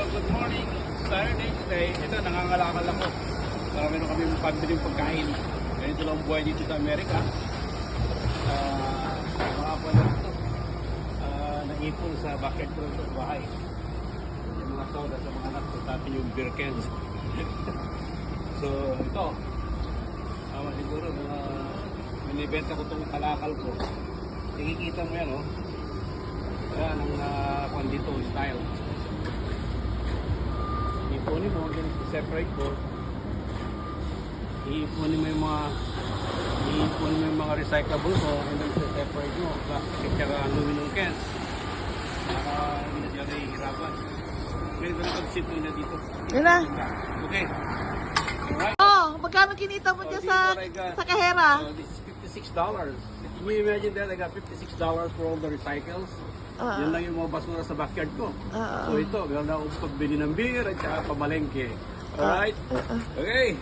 good morning. Saturday today. Ito, nangangalakal ako. Para meron kami pambiling pagkain. Ganito lang buhay dito sa Amerika. Mga po na ito. Nag-ipon sa bucket ko sa bahay. Yung mga soda sa mga anak ko, pati yung beer cans. So, ito. Siguro, binibenta ko itong kalakal ko. Nakikita mo yan, oh. Ayan, ang pandito style. Iipunin mo, ganito separate ko. Iipunin mo yung mga recyclable mo, and then separate mo, plastic at saka aluminum cans. Para hindi na siya nahihirapan. Ganito na pag-sit mo na dito. Yun na. Okay. Alright. Oh, magkano kinita mo dyan sa kahera? This is $56. Can you imagine that? I got $56 for all the recycles. Yan lang yung mga basura sa backyard ko. So ito, ganda akong pagbili ng beer at saka pamalengke. Alright? Okay.